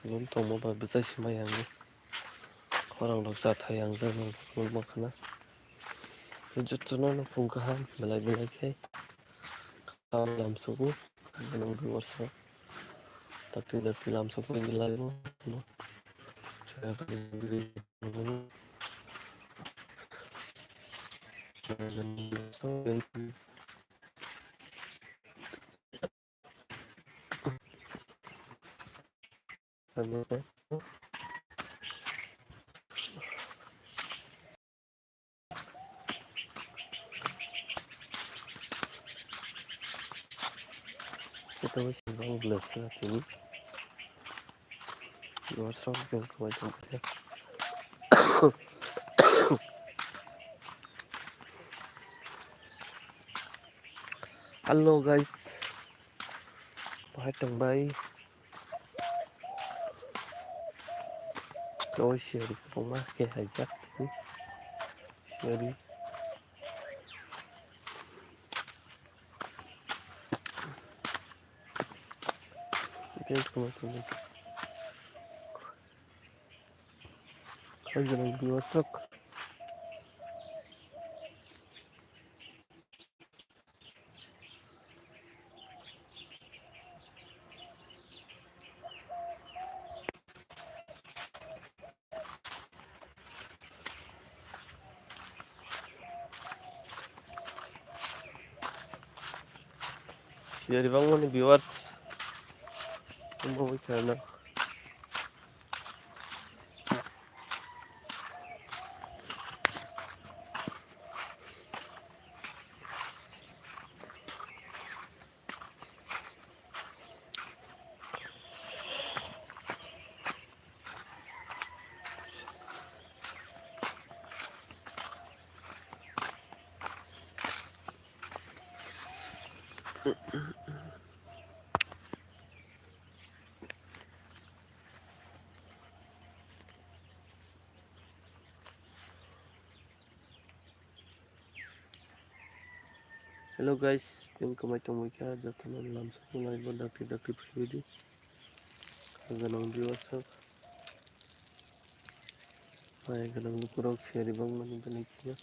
Ngon tongmo ba bwchai simai yangi khorang rok chathai yangjak nukmo khana jutuna no phung kaham belai belai khai kam lamsugo ganang viewers takti lamsugo gilai mo chaya kali kita masih bang belas saat ini luar sana yang kemajuan kita. Hello guys, bahai tangbai kau share rumah ke hajat share ke kemajuan kau jangan dua truk. Share bang mana viewers, mau channel. Hello guys, yung kamay tumoy ka jatunan lamsugo ngai bo dakti pribadi ganang viewers ay ganang lukurok share bang mana balik ya